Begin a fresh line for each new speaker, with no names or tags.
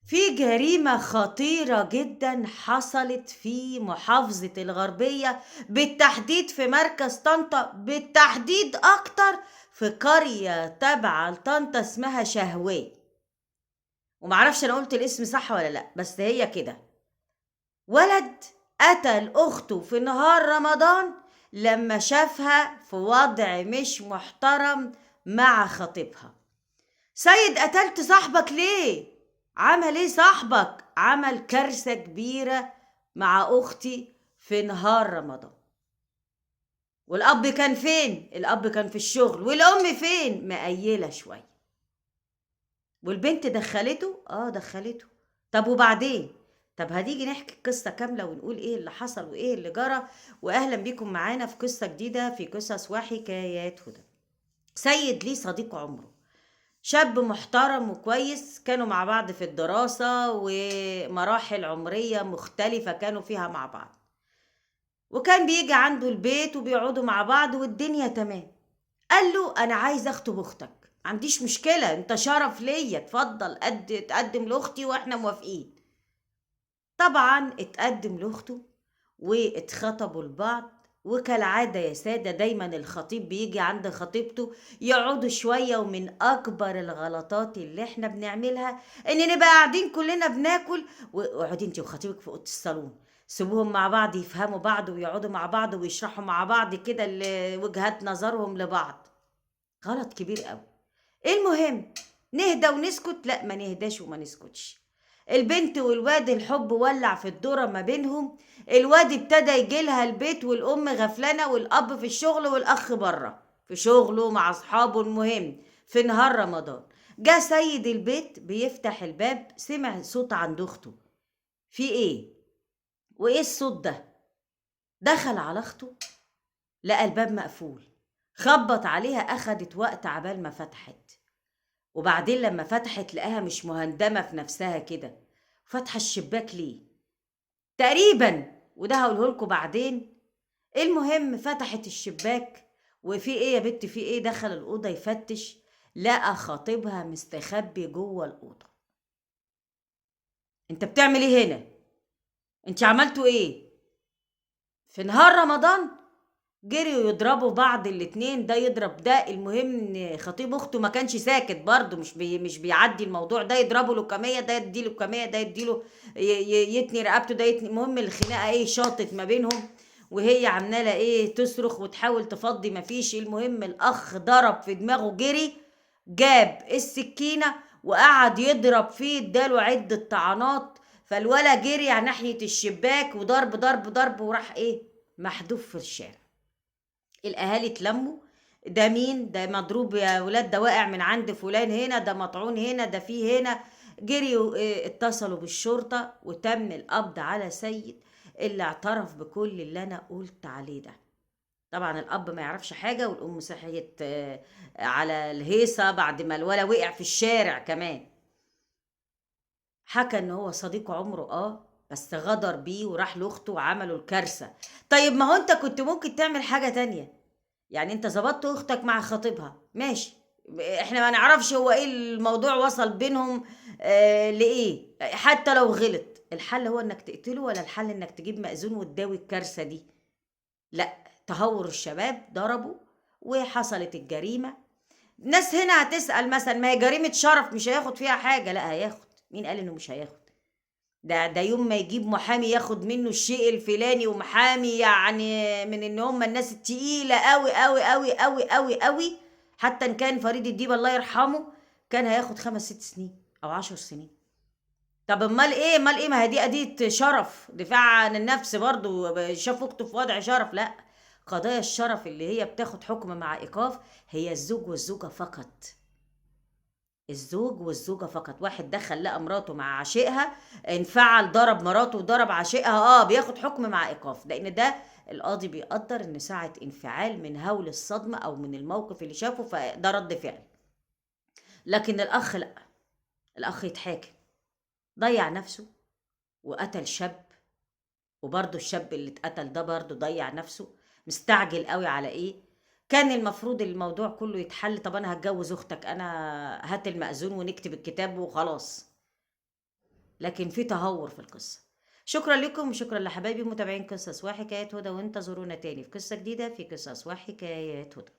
في جريمة خطيرة جدًا حصلت في محافظة الغربية، بالتحديد في مركز طنطا، بالتحديد أكتر في قرية تابعة لطنطا اسمها شهواه، وما أعرفش أنا قُلت الاسم صح والّا لأ، بس هي كده. ولد قتل أخته في نهار رمضان لمّا شافها في وضع مش محترم مع خطيبها. سيد قتلت صاحبك ليه؟ عمل ايه صاحبك؟ عمل كارثة كبيرة مع أختي في نهار رمضان. والأب كان فين؟ الأب كان في الشغل. والأم فين؟ مقيلة شوية. والبنت دخلته؟ دخلته. طب وبعدين؟ طب هنيجي نحكي القصة كاملة ونقول ايه اللي حصل وايه اللي جرى. واهلا بيكم معانا في قصة جديدة في قصص وحكايات هدى. سيد ليه صديق عمره، شاب محترم وكويس، كانوا مع بعض في الدراسة ومراحل عمرية مختلفة كانوا فيها مع بعض، وكان بيجي عنده البيت وبيقعدوا مع بعض والدنيا تمام. قال له أنا عايز أخطب أختك، عنديش مشكلة، أنت شرف ليا، اتفضل تقدم لأختي وإحنا موافقين. طبعا اتقدم لأخته واتخطبوا لبعض. وكالعادة يا سادة دايما الخطيب بيجي عند خطيبته يقعدوا شوية، ومن أكبر الغلطات اللي احنا بنعملها إن نبقى قاعدين كلنا بناكل واقعدي انتي وخطيبك في أوضة الصالون، سيبوهم مع بعض يفهموا بعض ويقعدوا مع بعض ويشرحوا مع بعض كده وجهات نظرهم لبعض. غلط كبير قوي. المهم نهدى ونسكت؟ لا، ما نهداش وما نسكتش. البنت والواد الحب ولع في الدورة ما بينهم. الواد ابتدى يجيلها البيت والأم غفلانة والأب في الشغل والأخ بره في شغله مع أصحابه. المهم في نهار رمضان جه سيد البيت بيفتح الباب، سمع صوت عند أخته. في إيه؟ وإيه الصوت ده؟ دخل على أخته، لقى الباب مقفول. خبط عليها، أخدت وقت عبال ما فتحت. وبعدين لما فتحت لقاها مش مهندمة في نفسها كده، فاتحة الشباك ليه تقريبا، وده هقولهولكوا بعدين. المهم فتحت الشباك، وفي ايه يا بت في ايه؟ دخل الأوضة يفتش، لقى خطيبها مستخبي جوه الأوضة. انت بتعمل ايه هنا؟ انت عملتوا ايه في نهار رمضان؟ جريوا يضربوا بعض الاتنين، ده يضرب ده. المهم ان خطيب اخته ما كانش ساكت برضه، مش بيعدي الموضوع، ده يضربه لكمية، ده يديله كمية، ده يديله يتني رقبته، ده يتني. المهم الخناقة ايه شاطت ما بينهم، وهي عمالة ايه تصرخ وتحاول تفضي، مفيش. المهم الاخ ضرب في دماغه، جري جاب السكينة وقعد يضرب فيه، اداله عدة طعنات. فالولا جري على ناحية الشباك وضرب ضرب ضرب، وراح ايه محدوف في الشارع. الاهالي اتلموا، ده مين ده مضروب يا ولاد؟ ده واقع من عند فلان هنا، ده مطعون هنا، ده فيه هنا. جريوا اتصلوا بالشرطة وتم القبض على سيد اللي اعترف بكل اللي انا قلت عليه ده. طبعا الاب ما يعرفش حاجة، والام صحيت على الهيصة بعد ما الولا وقع في الشارع كمان. حكى ان هو صديق عمره، بس غدر بيه وراح لاخته وعملوا الكارثة. طيب ما هو انت كنت ممكن تعمل حاجة تانية، يعني انت ظبطت اختك مع خطيبها ماشي، احنا ما نعرفش هو ايه الموضوع وصل بينهم لايه. حتى لو غلط، الحل هو انك تقتله ولا الحل انك تجيب مأذون وتداوي الكارثة دي؟ لا، تهور الشباب ضربوا وحصلت الجريمة. ناس هنا هتسأل مثلا ما هي جريمة شرف مش هياخد فيها حاجة. لا هياخد، مين قال انه مش هياخد؟ ده يوم ما يجيب محامي ياخد منه الشيء الفلاني، ومحامي يعني من ان هم الناس التقيلة قوي قوي قوي قوي قوي قوي. حتى ان كان فريد الديب الله يرحمه كان هياخد 5 6 سنين او 10 سنين. طب امال ايه؟ ما هي دي قضية شرف، دفاع عن النفس برضو، شاف اخته في وضع شرف. لا، قضايا الشرف اللي هي بتاخد حكم مع ايقاف هي الزوج والزوجة فقط. الزوج والزوجة فقط. واحد دخل لقى مراته مع عشيقها، انفعل ضرب مراته وضرب عشيقها، بياخد حكم مع ايقاف، لان ده القاضي بيقدر ان ساعة انفعال من هول الصدمة او من الموقف اللي شافه فده رد فعل. لكن الاخ لا، الاخ يتحاكم، ضيع نفسه وقتل شاب. وبرضه الشاب اللي اتقتل ده برضه ضيع نفسه. مستعجل قوي على ايه؟ كان المفروض الموضوع كله يتحل. طب انا هتجوز اختك، انا هات المأذون ونكتب الكتاب وخلاص. لكن في تهور في القصة. شكرا لكم وشكرا لحبايبي متابعين قصص وحكايات هدى، وانتظرونا تاني في قصة جديدة في قصص وحكايات هدى.